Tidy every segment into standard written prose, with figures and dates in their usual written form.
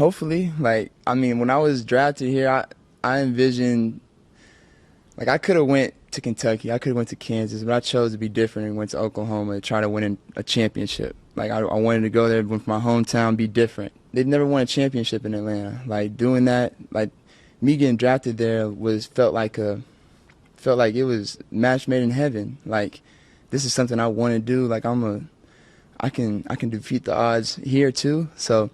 Hopefully, I mean, when I was drafted here, I envisioned I could have went to Kentucky, I could have went to Kansas, but I chose to be different and went to Oklahoma to try to win a championship. I wanted to go there, went from my hometown, be different. They'd never won a championship in Atlanta. Doing that, me getting drafted there was felt like it was match made in heaven. This is something I want to do. I can defeat the odds here too. So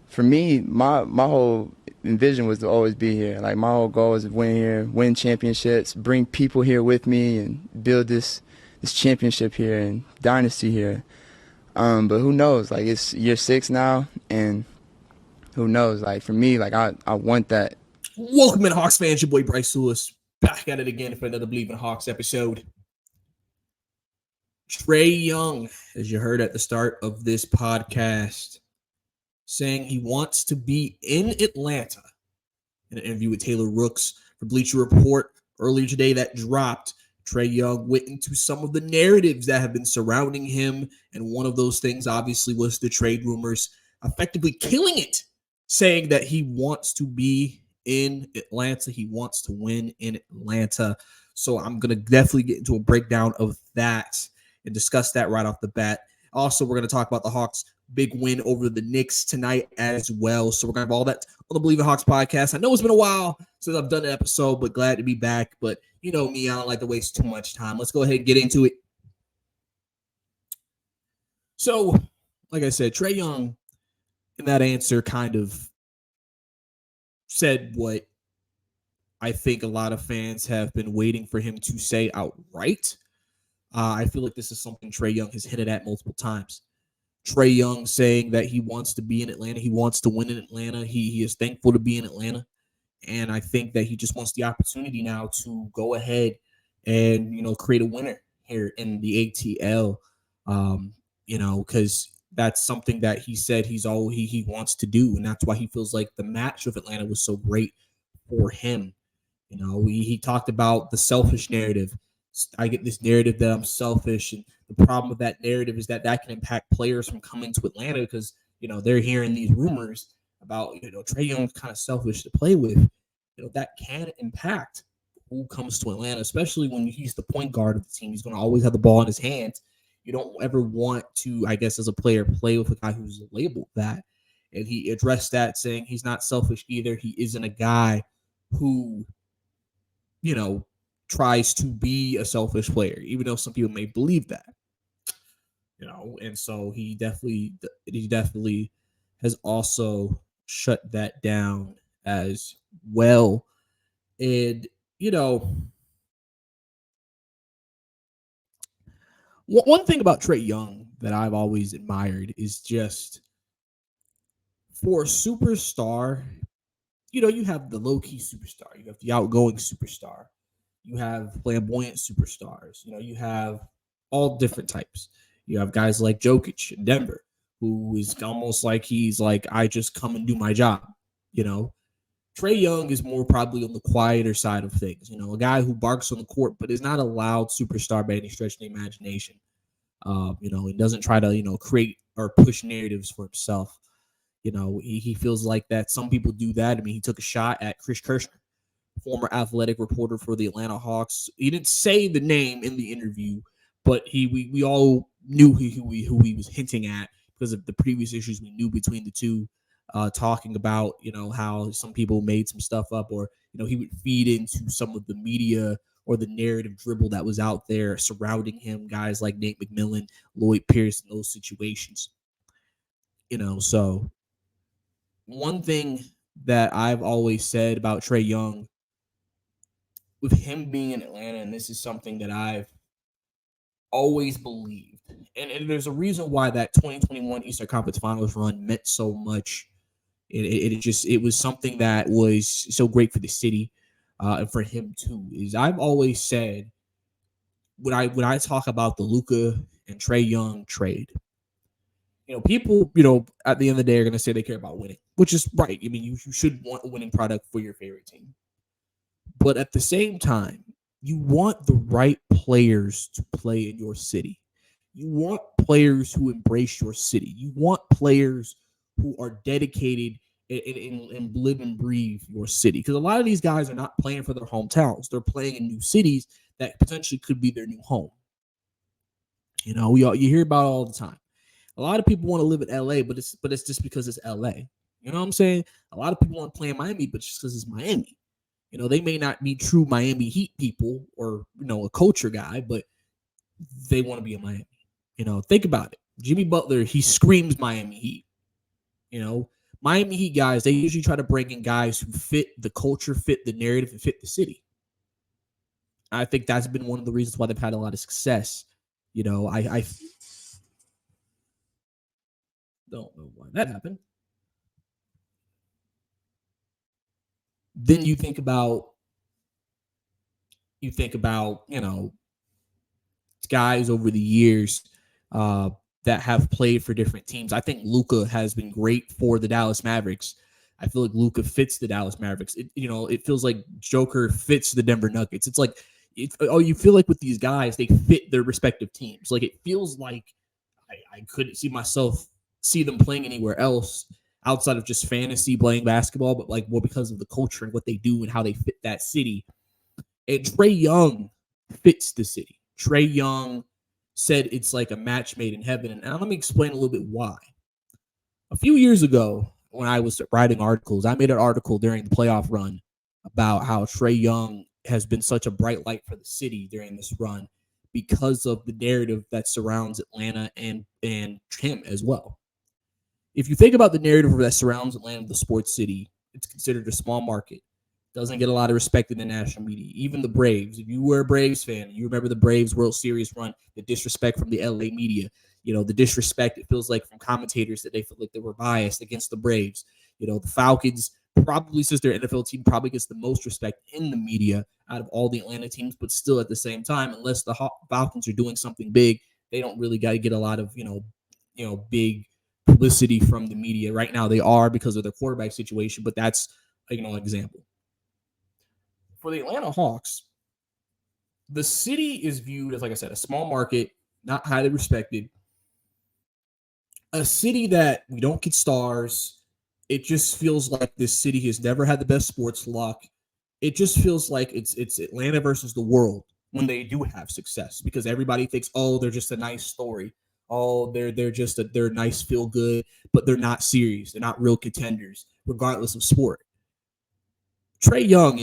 for me, my whole vision was to always be here. My whole goal was to win here, win championships, bring people here with me, and build this championship here and dynasty here. But who knows? It's year 6 now, and who knows? For me, I want that. Welcome in, Hawks fans. Your boy Bryce Lewis back at it again for another Believe in Hawks episode. Trae Young, as you heard at the start of this podcast, saying he wants to be in Atlanta. In an interview with Taylor Rooks for Bleacher Report earlier today that dropped, Trae Young went into some of the narratives that have been surrounding him, and one of those things obviously was the trade rumors, effectively killing it, saying that he wants to be in Atlanta. He wants to win in Atlanta. So I'm going to definitely get into a breakdown of that and discuss that right off the bat. Also, we're going to talk about the Hawks' big win over the Knicks tonight as well. So we're going to have all that on the Believe in Hawks podcast. I know it's been a while since I've done an episode, but glad to be back. But you know me, I don't like to waste too much time. Let's go ahead and get into it. So, like I said, Trae Young in that answer kind of said what I think a lot of fans have been waiting for him to say outright. I feel like this is something Trae Young has hinted at multiple times. Trae Young saying that he wants to be in Atlanta. He wants to win in Atlanta. He is thankful to be in Atlanta. And I think that he just wants the opportunity now to go ahead and, create a winner here in the ATL, because that's something that he said he wants to do. And that's why he feels like the match with Atlanta was so great for him. He talked about the selfish narrative. I get this narrative that I'm selfish, and the problem with that narrative is that can impact players from coming to Atlanta because they're hearing these rumors about Trae Young's kind of selfish to play with. That can impact who comes to Atlanta, especially when he's the point guard of the team. He's going to always have the ball in his hands. You don't ever want to, I guess, as a player, play with a guy who's labeled that. And he addressed that, saying he's not selfish either. He isn't a guy who, tries to be a selfish player, even though some people may believe that. And so he definitely has also shut that down as well. And one thing about Trae Young that I've always admired is just for a superstar, you have the low-key superstar, you have the outgoing superstar, you have flamboyant superstars, you have all different types. You have guys like Jokic in Denver, who is almost like he's like, I just come and do my job. Trae Young is more probably on the quieter side of things, a guy who barks on the court, but is not a loud superstar by any stretch of the imagination. He doesn't try to, create or push narratives for himself. He feels like that some people do that. I mean, he took a shot at Chris Kirschner, former athletic reporter for the Atlanta Hawks. He didn't say the name in the interview, but we all knew who he was hinting at because of the previous issues we knew between the two, talking about, how some people made some stuff up, or, he would feed into some of the media or the narrative dribble that was out there surrounding him, guys like Nate McMillan, Lloyd Pierce, in those situations. So one thing that I've always said about Trae Young, with him being in Atlanta, and this is something that I've always believed, and there's a reason why that 2021 Eastern Conference Finals run meant so much. It was something that was so great for the city, and for him too. Is I've always said when I talk about the Luka and Trae Young trade, people, at the end of the day are going to say they care about winning, which is right. I mean, you should want a winning product for your favorite team. But at the same time, you want the right players to play in your city. You want players who embrace your city. You want players who are dedicated and live and breathe your city. Because a lot of these guys are not playing for their hometowns; they're playing in new cities that potentially could be their new home. You hear about it all the time. A lot of people want to live in LA, but it's just because it's LA. You know what I'm saying? A lot of people want to play in Miami, but just because it's Miami. They may not be true Miami Heat people or a culture guy, but they want to be in Miami. Think about it. Jimmy Butler, he screams Miami Heat. Miami Heat guys, they usually try to bring in guys who fit the culture, fit the narrative, and fit the city. I think that's been one of the reasons why they've had a lot of success. I don't know why that happened. Then you think about guys over the years that have played for different teams. I think Luka has been great for the Dallas Mavericks. I feel like Luka fits the Dallas Mavericks. It feels like Joker fits the Denver Nuggets. It's like, you feel like with these guys, they fit their respective teams. Like, it feels like I couldn't see them playing anywhere else outside of just fantasy playing basketball, but because of the culture and what they do and how they fit that city. And Trae Young fits the city. Trae Young said it's like a match made in heaven. And let me explain a little bit why. A few years ago, when I was writing articles, I made an article during the playoff run about how Trae Young has been such a bright light for the city during this run because of the narrative that surrounds Atlanta and him as well. If you think about the narrative that surrounds Atlanta, the sports city, it's considered a small market. Doesn't get a lot of respect in the national media. Even the Braves. If you were a Braves fan, you remember the Braves World Series run, the disrespect from the LA media. The disrespect, it feels like, from commentators that they feel like they were biased against the Braves. The Falcons, probably since their NFL team, probably gets the most respect in the media out of all the Atlanta teams, but still at the same time, unless the Falcons are doing something big, they don't really got to get a lot of, big publicity from the media. Right now they are because of their quarterback situation, but that's, an example. For the Atlanta Hawks, the city is viewed as, like I said, a small market, not highly respected, a city that we don't get stars. It just feels like this city has never had the best sports luck. It just feels like it's Atlanta versus the world when they do have success, because everybody thinks, oh, they're just a nice story. Oh, they're nice, feel good, but they're not serious. They're not real contenders, regardless of sport. Trae Young,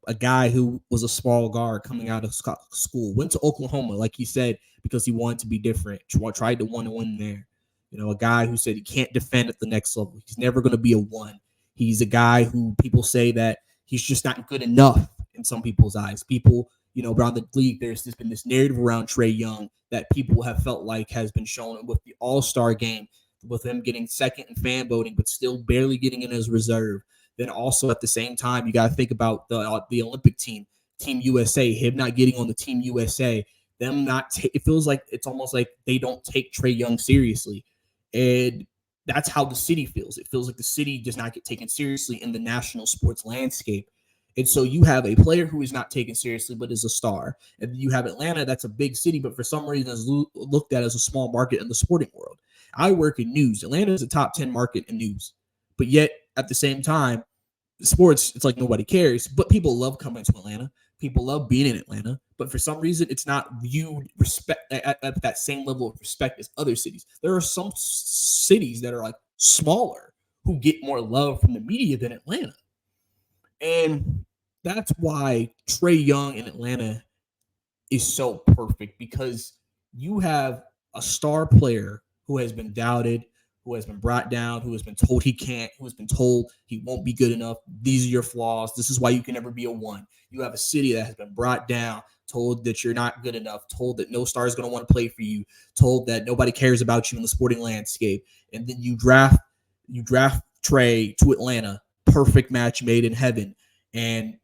a guy who was a small guard coming out of school, went to Oklahoma, like he said, because he wanted to be different, tried to want to win there. A guy who said he can't defend at the next level. He's never going to be a one. He's a guy who people say that he's just not good enough in some people's eyes. People, around the league, there's been this narrative around Trae Young that people have felt like has been shown with the All-Star game, with him getting second in fan voting, but still barely getting in as reserve. Then also at the same time, you got to think about the Olympic team, Team USA, him not getting on the Team USA, them not. It feels like it's almost like they don't take Trae Young seriously, and that's how the city feels. It feels like the city does not get taken seriously in the national sports landscape. And so you have a player who is not taken seriously, but is a star. And you have Atlanta, that's a big city, but for some reason is looked at as a small market in the sporting world. I work in news. Atlanta is a top 10 market in news. But yet, at the same time, sports, it's like nobody cares. But people love coming to Atlanta. People love being in Atlanta. But for some reason, it's not viewed at that same level of respect as other cities. There are some cities that are like smaller who get more love from the media than Atlanta. And that's why Trae Young in Atlanta is so perfect, because you have a star player who has been doubted, who has been brought down, who has been told he can't, who has been told he won't be good enough. These are your flaws. This is why you can never be a one. You have a city that has been brought down, told that you're not good enough, told that no star is going to want to play for you, told that nobody cares about you in the sporting landscape. And then you draft Trae to Atlanta. Perfect match made in heaven. And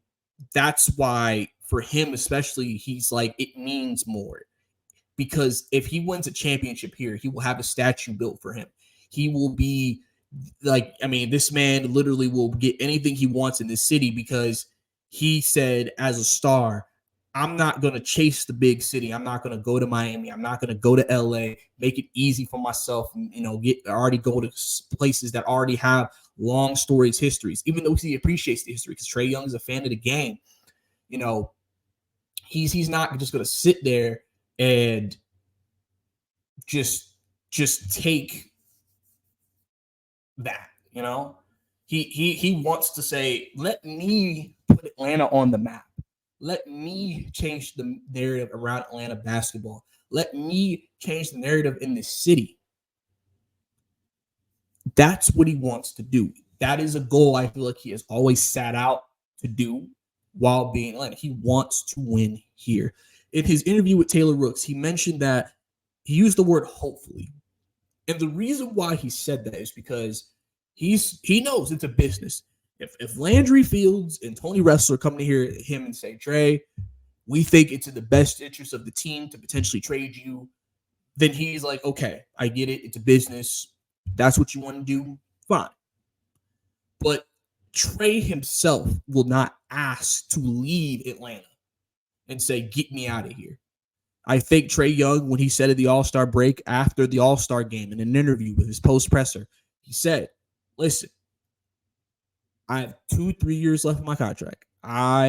that's why for him especially, he's like, it means more. Because if he wins a championship here, he will have a statue built for him. He will be like, this man literally will get anything he wants in this city, because he said, as a star, I'm not going to chase the big city. I'm not going to go to Miami. I'm not going to go to LA, make it easy for myself and, already go to places that already have long stories, histories, even though he appreciates the history because Trae Young is a fan of the game. He's not just going to sit there and just take that, he wants to say, let me put Atlanta on the map. Let me change the narrative around Atlanta basketball. Let me change the narrative in this city. That's what he wants to do. That is a goal I feel like he has always sat out to do while being in Atlanta. He wants to win here. In his interview with Taylor Rooks, he mentioned that he used the word hopefully. And the reason why he said that is because he knows it's a business. If Landry Fields and Tony Ressler come to hear him and say, Trae, we think it's in the best interest of the team to potentially trade you, then he's like, okay, I get it. It's a business. That's what you want to do. Fine. But Trae himself will not ask to leave Atlanta and say, get me out of here. I think Trae Young, when he said at the All-Star break after the All-Star game in an interview with his post-presser, he said, listen, I have 2-3 years left of my contract. I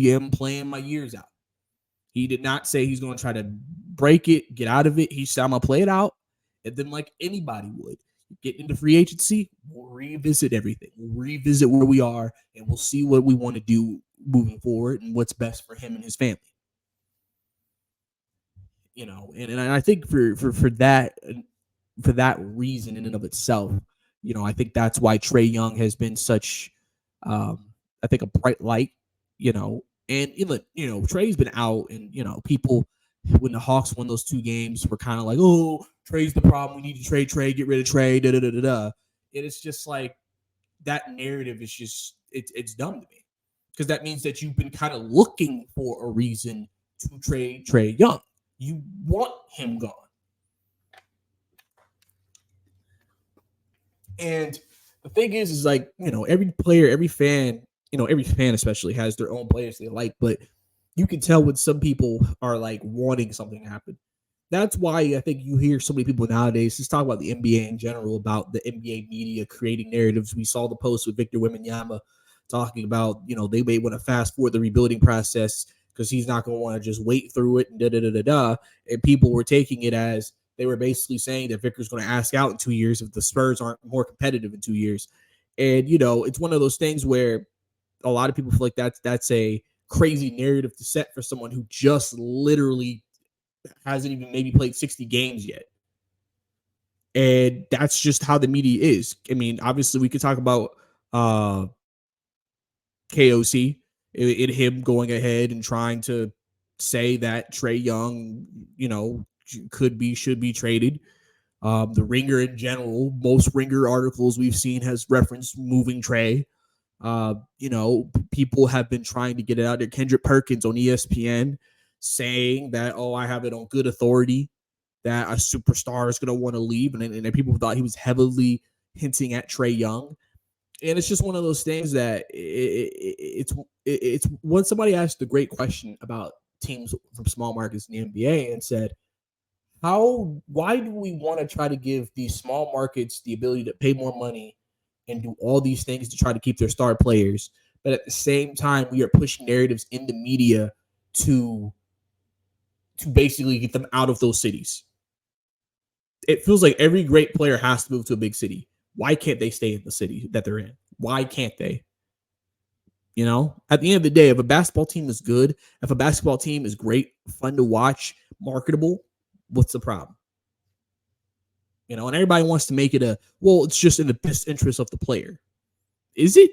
am playing my years out. He did not say he's going to try to break it, get out of it. He said, I'm going to play it out. And then like anybody would, get into free agency, we'll revisit everything. We'll revisit where we are, and we'll see what we want to do moving forward and what's best for him and his family. And I think for that reason in and of itself, I think that's why Trae Young has been such, I think, a bright light, and Trae's been out, and people when the Hawks won those 2 games were kind of like, oh, Trae's the problem. We need to trade Trae, get rid of Trae, da da da da da. And it's just like that narrative is just it's dumb to me because that means that you've been kind of looking for a reason to trade Trae Young. You want him gone. And the thing is like, every player, every fan especially has their own players they like, but you can tell when some people are like wanting something to happen. That's why I think you hear so many people nowadays just talk about the NBA in general, about the NBA media creating narratives. We saw the post with Victor Wembanyama talking about, they may want to fast forward the rebuilding process because he's not going to want to just wait through it and da-da-da-da-da. And people were taking it as they were basically saying that Victor's going to ask out in 2 years if the Spurs aren't more competitive in 2 years. And, it's one of those things where a lot of people feel like that's a crazy narrative to set for someone who just literally hasn't even maybe played 60 games yet. And that's just how the media is. I mean, obviously we could talk about KOC in him going ahead and trying to say that Trae Young, should be traded. The Ringer in general, most Ringer articles we've seen has referenced moving Trae. People have been trying to get it out there. Kendrick Perkins on ESPN saying that, I have it on good authority that a superstar is going to want to leave. And people thought he was heavily hinting at Trae Young. And it's just one of those things that it's when somebody asked the great question about teams from small markets in the NBA and said, why do we want to try to give these small markets the ability to pay more money and do all these things to try to keep their star players, but at the same time we are pushing narratives in the media to basically get them out of those cities? It feels like every great player has to move to a big city. Why can't they stay in the city that they're in? Why can't they? At the end of the day, if a basketball team is good, if a basketball team is great, fun to watch, marketable, what's the problem? And everybody wants to make it it's just in the best interest of the player. Is it?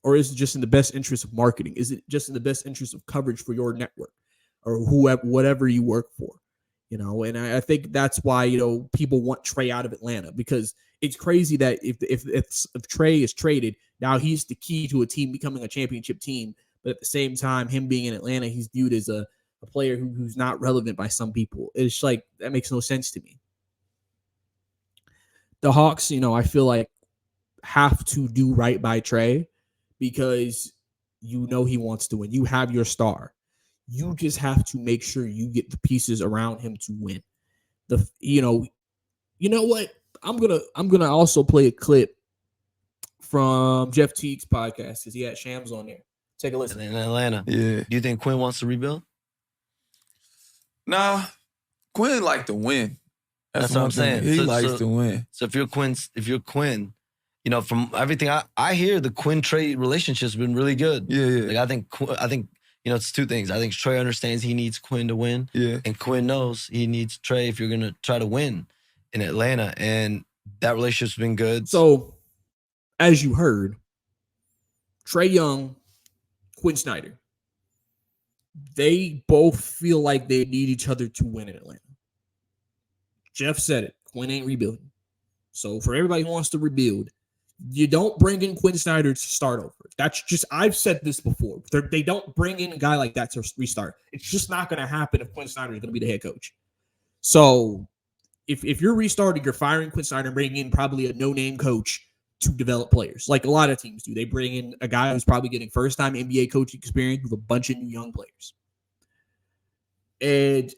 Or is it just in the best interest of marketing? Is it just in the best interest of coverage for your network or whatever you work for? And I think that's why, people want Trae out of Atlanta, because it's crazy that if Trae is traded, now he's the key to a team becoming a championship team. But at the same time, him being in Atlanta, he's viewed as a player who's not relevant by some people. It's like, that makes no sense to me. The Hawks, I feel like have to do right by Trae because he wants to win. You have your star. You just have to make sure you get the pieces around him to win. You know what? I'm gonna also play a clip from Jeff Teague's podcast because he had Shams on there. Take a listen. In Atlanta. Yeah. Do you think Quinn wants to rebuild? Nah, Quinn like to win. That's what I'm saying. He likes to win. So if you're Quinn, you know, from everything I hear, the Quinn Trae relationship's been really good. Yeah. Like I think you know, it's two things. I think Trae understands he needs Quinn to win. Yeah. And Quinn knows he needs Trae if you're gonna try to win in Atlanta. And that relationship's been good. So, as you heard, Trae Young, Quinn Snyder, they both feel like they need each other to win in Atlanta. Jeff said it. Quinn ain't rebuilding. So for everybody who wants to rebuild, you don't bring in Quinn Snyder to start over. That's just, I've said this before. They don't bring in a guy like that to restart. It's just not going to happen if Quinn Snyder is going to be the head coach. So if you're restarting, you're firing Quinn Snyder and bringing in probably a no-name coach to develop players, like a lot of teams do. They bring in a guy who's probably getting first-time NBA coaching experience with a bunch of new young players. And,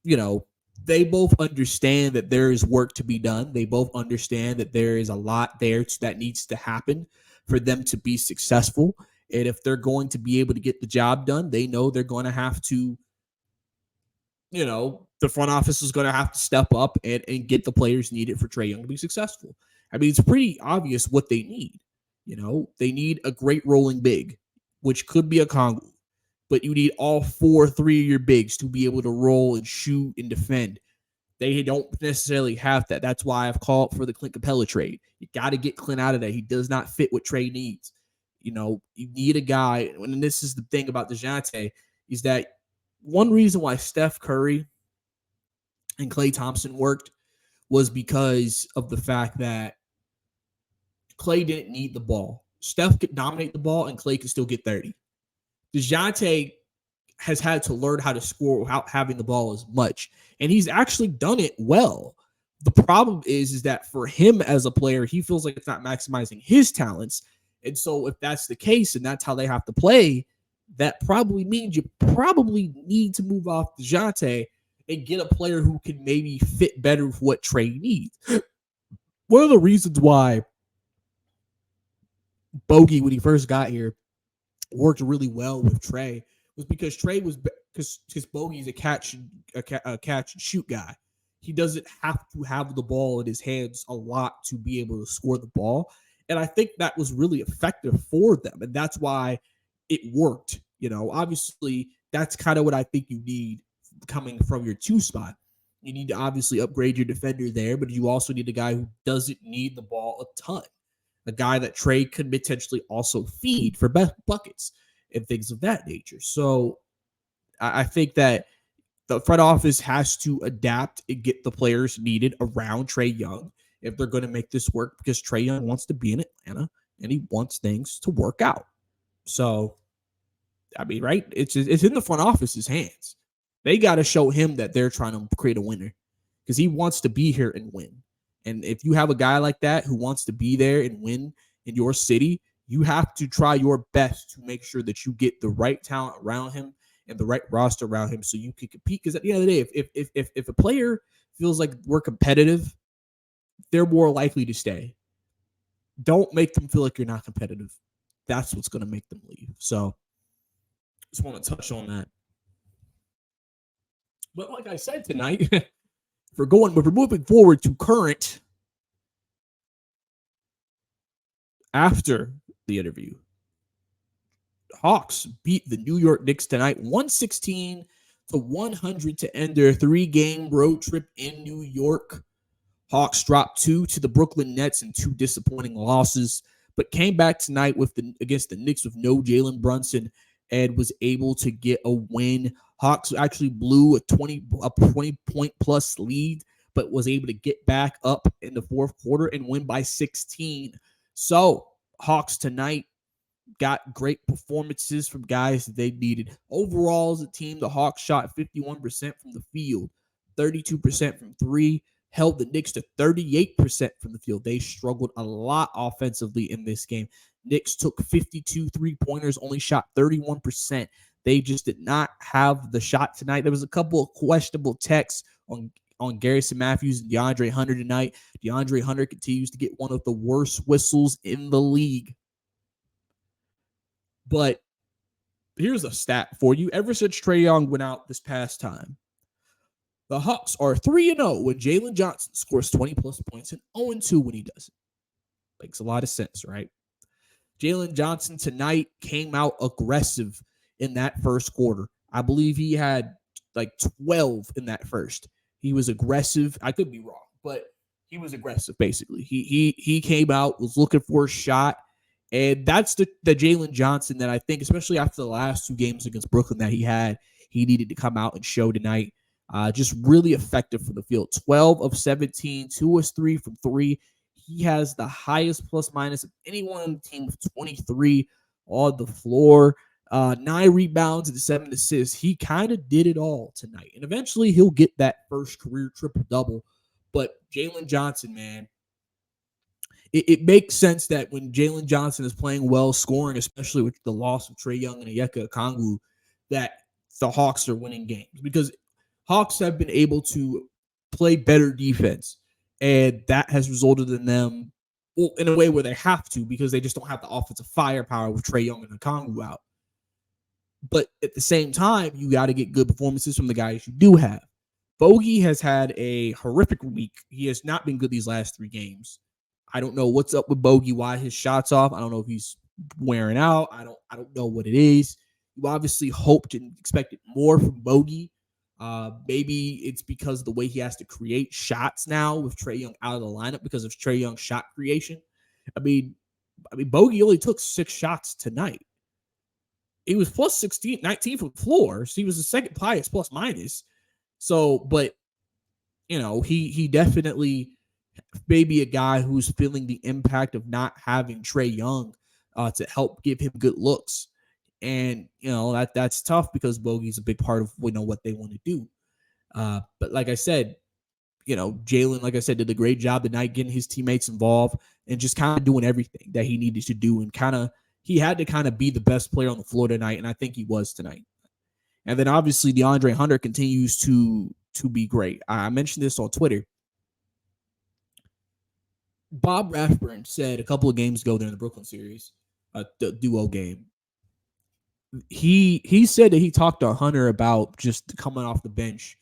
you know, they both understand that there is work to be done. They both understand that there is a lot there that needs to happen for them to be successful. And if they're going to be able to get the job done, they know they're going to have to, you know, the front office is going to have to step up and get the players needed for Trae Young to be successful. I mean, it's pretty obvious what they need. You know, they need a great rolling big, which could be a Congo. But you need all three of your bigs to be able to roll and shoot and defend. They don't necessarily have that. That's why I've called for the Clint Capella trade. You got to get Clint out of there. He does not fit what Trae needs. You know, you need a guy, and this is the thing about DeJounte, is that one reason why Steph Curry and Klay Thompson worked was because of the fact that Klay didn't need the ball. Steph could dominate the ball, and Klay could still get 30. DeJounte has had to learn how to score without having the ball as much, and he's actually done it well. The problem is that for him as a player, he feels like it's not maximizing his talents, and so if that's the case and that's how they have to play, that probably means you probably need to move off DeJounte and get a player who can maybe fit better with what Trae needs. One of the reasons why Bogey, when he first got here, worked really well with Trae was because Trae was because Bogey's a catch and shoot guy. He doesn't have to have the ball in his hands a lot to be able to score the ball, and I think that was really effective for them, and that's why it worked. You know, obviously that's kind of what I think you need coming from your 2 spot. You need to obviously upgrade your defender there, but you also need a guy who doesn't need the ball a ton. A guy that Trae could potentially also feed for buckets and things of that nature. So I think that the front office has to adapt and get the players needed around Trae Young if they're going to make this work, because Trae Young wants to be in Atlanta and he wants things to work out. So, I mean, right? It's in the front office's hands. They got to show him that they're trying to create a winner because he wants to be here and win. And if you have a guy like that who wants to be there and win in your city, you have to try your best to make sure that you get the right talent around him and the right roster around him so you can compete. Because at the end of the day, if a player feels like we're competitive, they're more likely to stay. Don't make them feel like you're not competitive. That's what's going to make them leave. So just want to touch on that. But like I said tonight, we're moving forward to current after the interview. Hawks beat the New York Knicks tonight, 116-100 to end their 3-game road trip in New York. Hawks dropped 2 to the Brooklyn Nets in 2 disappointing losses, but came back tonight against the Knicks with no Jalen Brunson and was able to get a win. Hawks actually blew a 20-point plus lead, but was able to get back up in the fourth quarter and win by 16. So Hawks tonight got great performances from guys that they needed. Overall, as a team, the Hawks shot 51% from the field, 32% from 3, held the Knicks to 38% from the field. They struggled a lot offensively in this game. Knicks took 52 3-pointers, only shot 31%. They just did not have the shot tonight. There was a couple of questionable texts on Garrison Matthews and DeAndre Hunter tonight. DeAndre Hunter continues to get one of the worst whistles in the league. But here's a stat for you. Ever since Trae Young went out this past time, the Hawks are 3-0 when Jalen Johnson scores 20-plus points and 0-2 when he doesn't. Makes a lot of sense, right? Jalen Johnson tonight came out aggressive in that first quarter. I believe he had like 12 in that first. He was aggressive. I could be wrong, but he was aggressive, basically. He came out, was looking for a shot, and that's the Jalen Johnson that I think, especially after the last 2 games against Brooklyn that he needed to come out and show tonight. Just really effective from the field. 12 of 17, 2 of 3 from 3. He has the highest plus minus of anyone on the team with 23 on the floor. 9 rebounds and 7 assists. He kind of did it all tonight. And eventually he'll get that first career triple-double. But Jalen Johnson, man, it makes sense that when Jalen Johnson is playing well, scoring, especially with the loss of Trae Young and Onyeka Okongwu, that the Hawks are winning games. Because Hawks have been able to play better defense. And that has resulted in them, well, in a way where they have to, because they just don't have the offensive firepower with Trae Young and Okongwu out. But at the same time, you got to get good performances from the guys you do have. Bogey has had a horrific week. He has not been good these last 3 games. I don't know what's up with Bogey, why his shot's off. I don't know if he's wearing out. I don't know what it is. You obviously hoped and expected more from Bogey. Maybe it's because of the way he has to create shots now with Trae Young out of the lineup because of Trae Young's shot creation. I mean, Bogey only took 6 shots tonight. He was plus 16, 19 from the floor. So he was the second highest plus minus. So, but, he definitely may be a guy who's feeling the impact of not having Trae Young to help give him good looks. And, that's tough because Bogey's a big part of, what they want to do. But like I said, Jalen, like I said, did a great job tonight getting his teammates involved and just kind of doing everything that he needed to do. And he had to kind of be the best player on the floor tonight. And I think he was tonight. And then obviously DeAndre Hunter continues to be great. I mentioned this on Twitter. Bob Rathburn said a couple of games ago during the Brooklyn series, the duo game, he said that he talked to Hunter about just coming off the bench.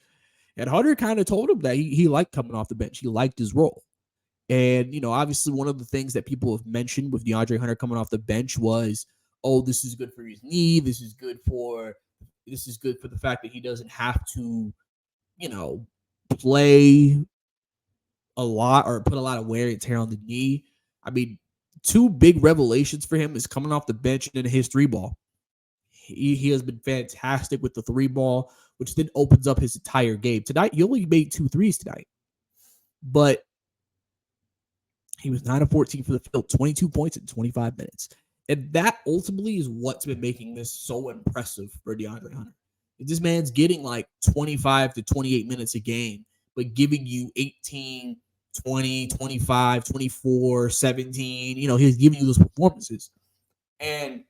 And Hunter kind of told him that he liked coming off the bench. He liked his role. And, obviously one of the things that people have mentioned with DeAndre Hunter coming off the bench was, oh, this is good for his knee. This is good for the fact that he doesn't have to, play a lot or put a lot of wear and tear on the knee. I mean, 2 big revelations for him is coming off the bench and his 3-ball. He has been fantastic with the 3-ball, which then opens up his entire game. Tonight, he only made 2 threes tonight. But he was 9 of 14 for the field, 22 points in 25 minutes. And that ultimately is what's been making this so impressive for DeAndre Hunter. This man's getting like 25 to 28 minutes a game, but giving you 18, 20, 25, 24, 17. He's giving you those performances. And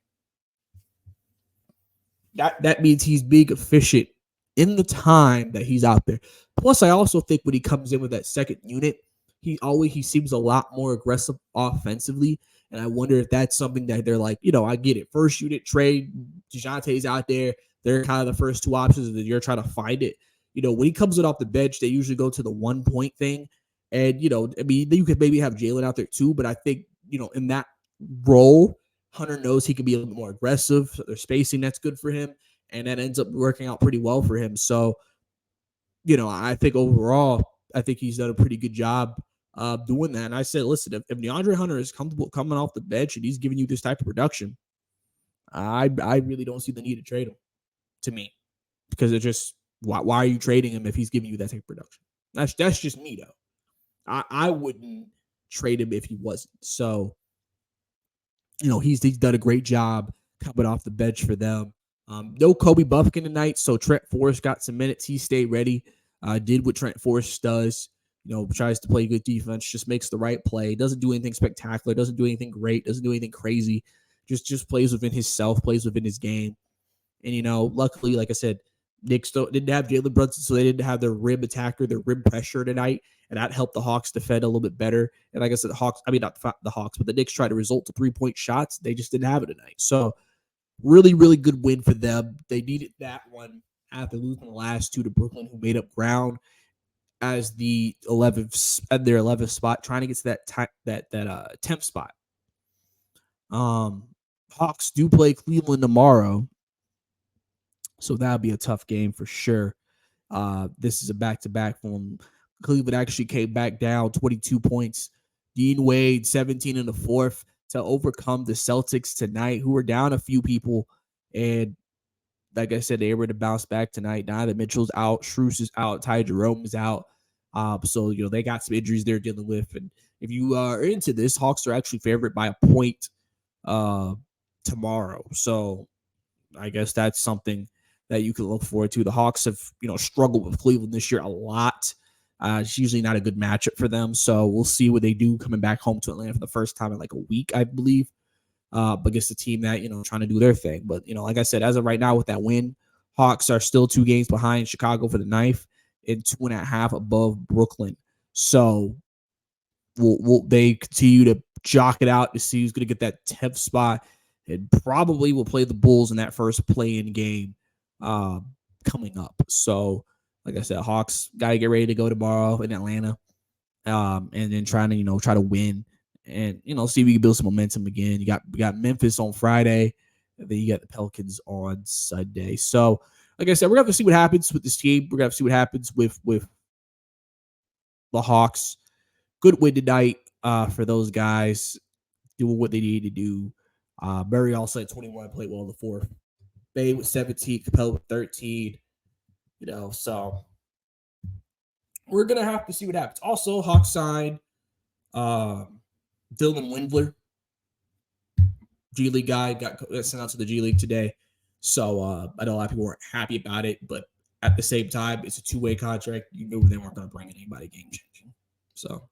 that means he's being efficient in the time that he's out there. Plus, I also think when he comes in with that second unit, he seems a lot more aggressive offensively. And I wonder if that's something that they're like, I get it. First unit, Trae, DeJounte's out there. They're kind of the first 2 options that you're trying to find it. When he comes in off the bench, they usually go to the 1-point thing. And, you could maybe have Jalen out there too. But I think, in that role, Hunter knows he can be a little bit more aggressive. So there's spacing that's good for him. And that ends up working out pretty well for him. So, I think overall, he's done a pretty good job doing that. And I said, listen, if DeAndre Hunter is comfortable coming off the bench and he's giving you this type of production, I really don't see the need to trade him, to me, because it's just why are you trading him if he's giving you that type of production? That's just me though. I wouldn't trade him if he wasn't. So, he's done a great job coming off the bench for them. No Kobe Buffkin tonight, so Trent Forrest got some minutes. He stayed ready. Did what Trent Forrest does. Tries to play good defense, just makes the right play. Doesn't do anything spectacular. Doesn't do anything great. Doesn't do anything crazy. Just plays within himself. Plays within his game. And, luckily, like I said, Knicks didn't have Jalen Brunson, so they didn't have their rim attacker, their rim pressure tonight, and that helped the Hawks defend a little bit better. And like I said, not the Hawks, but the Knicks tried to result to 3-point shots. They just didn't have it tonight. So really, really good win for them. They needed that one after losing the last two to Brooklyn, who made up ground as the 11th at their 11th spot, trying to get to that 10th spot. Hawks do play Cleveland tomorrow, so that'll be a tough game for sure. This is a back-to-back for them. Cleveland actually came back down 22 points. Dean Wade, 17 in the fourth, to overcome the Celtics tonight, who were down a few people. And like I said, they were able to bounce back tonight. Donovan Mitchell's out. Strus is out. Ty Jerome is out. So, they got some injuries they're dealing with. And if you are into this, Hawks are actually favored by a point tomorrow. So I guess that's something that you can look forward to. The Hawks have, struggled with Cleveland this year a lot. It's usually not a good matchup for them. So we'll see what they do coming back home to Atlanta for the first time in like a week, I believe. Against the team that, trying to do their thing. But, like I said, as of right now with that win, Hawks are still 2 games behind Chicago for the ninth and 2.5 above Brooklyn. So they continue to jock it out to see who's going to get that 10th spot, and probably will play the Bulls in that first play-in game coming up. So, like I said, Hawks got to get ready to go tomorrow in Atlanta, and then trying to, try to win and, see if we can build some momentum again. You got Memphis on Friday, and then you got the Pelicans on Sunday. So, like I said, we're going to have to see what happens with this team. We're going to have to see what happens with the Hawks. Good win tonight for those guys doing what they need to do. Murray also at 21, played well in the fourth. Bay with 17, Capella with 13. So we're going to have to see what happens. Also, Hawks signed Dylan Windler, G League guy, got sent out to the G League today. So I know a lot of people weren't happy about it, but at the same time, it's a 2-way contract. You knew they weren't going to bring anybody game changing. So,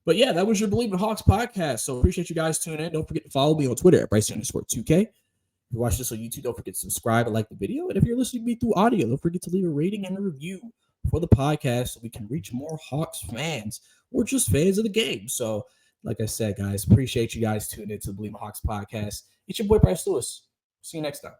but yeah, that was your Believe in Hawks podcast. So appreciate you guys tuning in. Don't forget to follow me on Twitter at Bryce_2K. If you're watching this on YouTube, don't forget to subscribe and like the video. And if you're listening to me through audio, don't forget to leave a rating and a review for the podcast so we can reach more Hawks fans or just fans of the game. So, like I said, guys, appreciate you guys tuning in to the Believe in Hawks podcast. It's your boy, Bryce Lewis. See you next time.